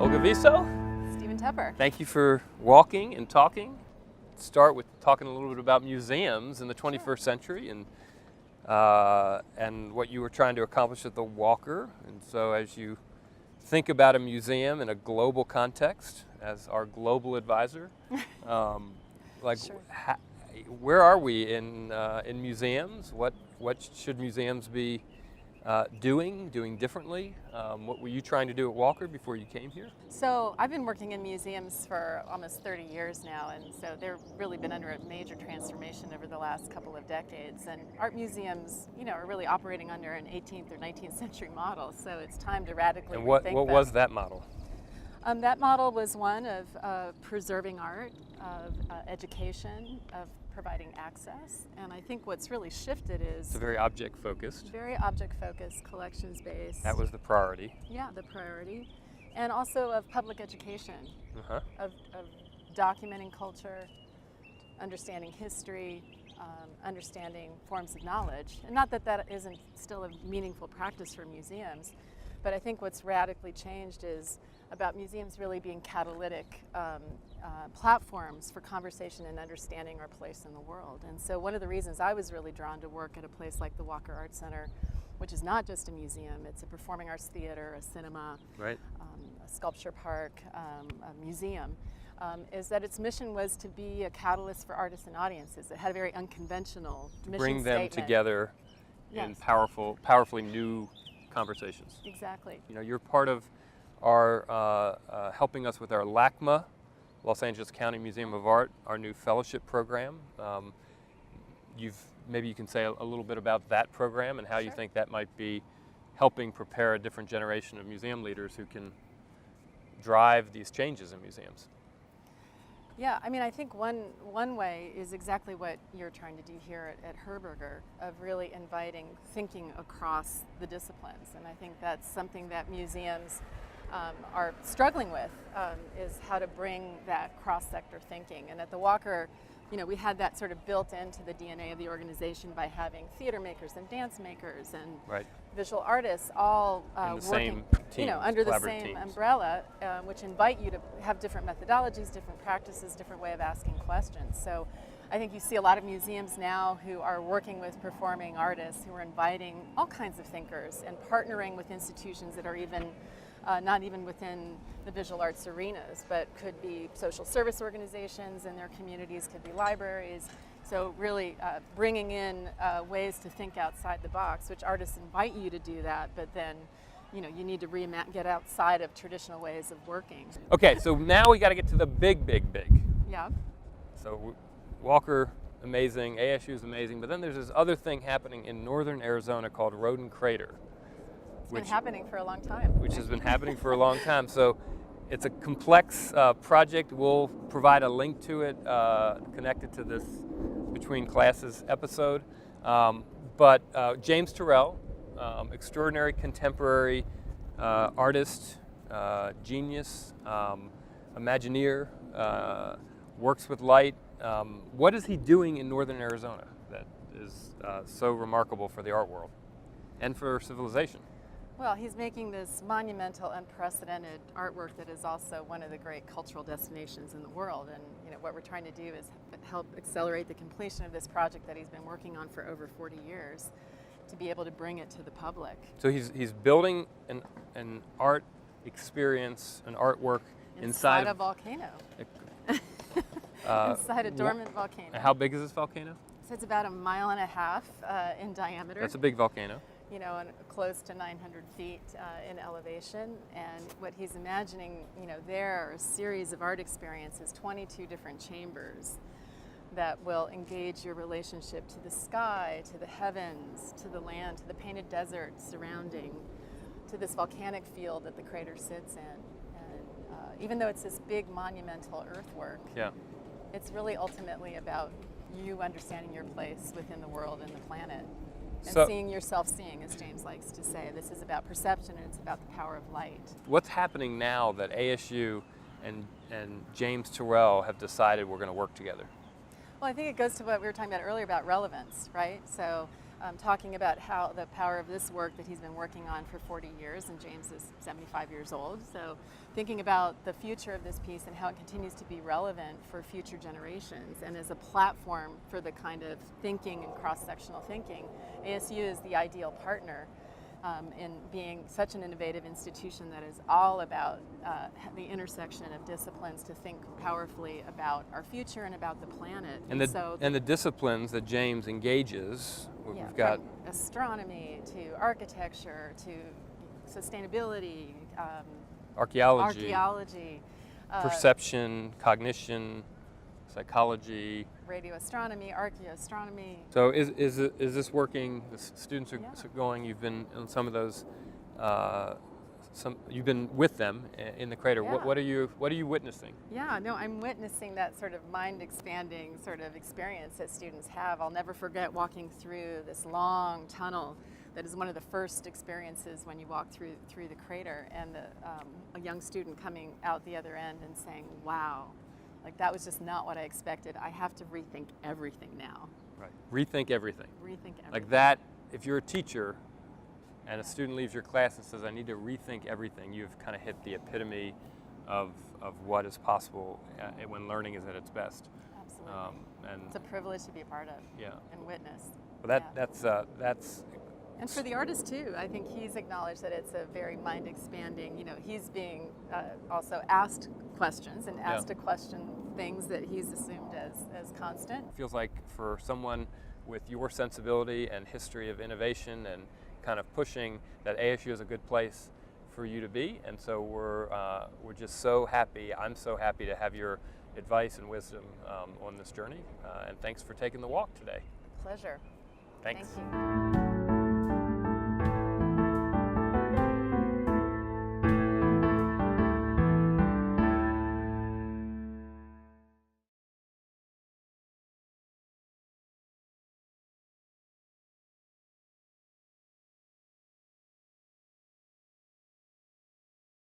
Olga Viso, Steven Tepper. thank you for walking and talking. Start with talking a little bit about museums in the 21st century and what you were trying to accomplish at the Walker. And so as you think about a museum in a global context, as our global advisor, Sure. where are we in museums? What should museums be doing differently? What were you trying to do at Walker before you came here? So I've been working in museums for almost 30 years now, and so they've really been under a major transformation over the last couple of decades. And art museums, are really operating under an 18th or 19th century model, so it's time to radically And what rethink was them. that model? That model was one of preserving art, of education, of providing access, and I think what's really shifted is It's very object-focused. very object-focused, collections-based. That was the priority. Yeah, the priority, and also of public education, Uh-huh. of documenting culture, understanding history, understanding forms of knowledge. And not that that isn't still a meaningful practice for museums, but I think what's radically changed is about museums really being catalytic platforms for conversation and understanding our place in the world. And so one of the reasons I was really drawn to work at a place like the Walker Art Center, which is not just a museum, it's a performing arts theater, a cinema, Right. a sculpture park, a museum, is that its mission was to be a catalyst for artists and audiences. It had a very unconventional mission Bring them statement. together in Yes. powerfully new conversations. Exactly. You're part of our helping us with our LACMA, Los Angeles County Museum of Art, our new fellowship program. Maybe you can say a little bit about that program and how you Sure. think that might be helping prepare a different generation of museum leaders who can drive these changes in museums. Yeah, I think one way is exactly what you're trying to do here at Herberger, of really inviting thinking across the disciplines. And I think that's something that museums are struggling with, is how to bring that cross-sector thinking. And at the Walker, we had that sort of built into the DNA of the organization by having theater makers and dance makers and Right. visual artists all In the working same teams, under the collaborative same teams. umbrella, which invite you to have different methodologies, different practices, different way of asking questions. So I think you see a lot of museums now who are working with performing artists, who are inviting all kinds of thinkers and partnering with institutions that are even not even within the visual arts arenas, but could be social service organizations in their communities, could be libraries. So really bringing in ways to think outside the box, which artists invite you to do that, but then you need to get outside of traditional ways of working. Okay, so now we got to get to the big. Yeah. So Walker, amazing, ASU is amazing, but then there's this other thing happening in northern Arizona called Roden Crater. It's been happening for a long time. Which has been happening for a long time. So it's a complex project. We'll provide a link to it connected to this Between Classes episode. But James Turrell, extraordinary contemporary artist, genius, Imagineer, works with light. What is he doing in northern Arizona that is so remarkable for the art world and for civilization? Well, he's making this monumental, unprecedented artwork that is also one of the great cultural destinations in the world. And what we're trying to do is help accelerate the completion of this project that he's been working on for over 40 years, to be able to bring it to the public. So he's building an art experience, an artwork inside a volcano. Uh, Inside a dormant volcano. How big is this volcano? So it's about 1.5 miles in diameter. That's a big volcano. And close to 900 feet in elevation. And what he's imagining, there are a series of art experiences, 22 different chambers that will engage your relationship to the sky, to the heavens, to the land, to the painted desert surrounding, to this volcanic field that the crater sits in. And even though it's this big monumental earthwork, Yeah. it's really ultimately about you understanding your place within the world and the planet. And seeing yourself seeing, as James likes to say. This is about perception, and it's about the power of light. What's happening now that ASU and James Turrell have decided we're going to work together? Well, I think it goes to what we were talking about earlier about relevance, right? So talking about how the power of this work that he's been working on for 40 years, and James is 75 years old. So thinking about the future of this piece and how it continues to be relevant for future generations and as a platform for the kind of thinking and cross-sectional thinking, ASU is the ideal partner in being such an innovative institution that is all about the intersection of disciplines to think powerfully about our future and about the planet. And the disciplines that James engages, we've got from astronomy to architecture to sustainability, archaeology, perception, cognition, psychology, radio astronomy, archaeoastronomy. So is this working? The students are going. You've been on some of those. You've been with them in the crater. Yeah. What are you witnessing? Yeah, no, I'm witnessing that sort of mind-expanding sort of experience that students have. I'll never forget walking through this long tunnel that is one of the first experiences when you walk through the crater, and a young student coming out the other end and saying, "Wow, like that was just not what I expected. I have to rethink everything now." Right. Rethink everything. Rethink everything. Like that. If you're a teacher, and a student leaves your class and says, "I need to rethink everything," you've kind of hit the epitome of what is possible when learning is at its best. Absolutely. And it's a privilege to be a part of. Yeah. And witness. Well, that's. And for the artist too, I think he's acknowledged that it's a very mind-expanding. You know, he's being also asked questions and asked to question things that he's assumed as constant. It feels like for someone with your sensibility and history of innovation and kind of pushing, that ASU is a good place for you to be, and so we're just so happy. I'm so happy to have your advice and wisdom on this journey, and thanks for taking the walk today. Pleasure. Thanks. Thank you.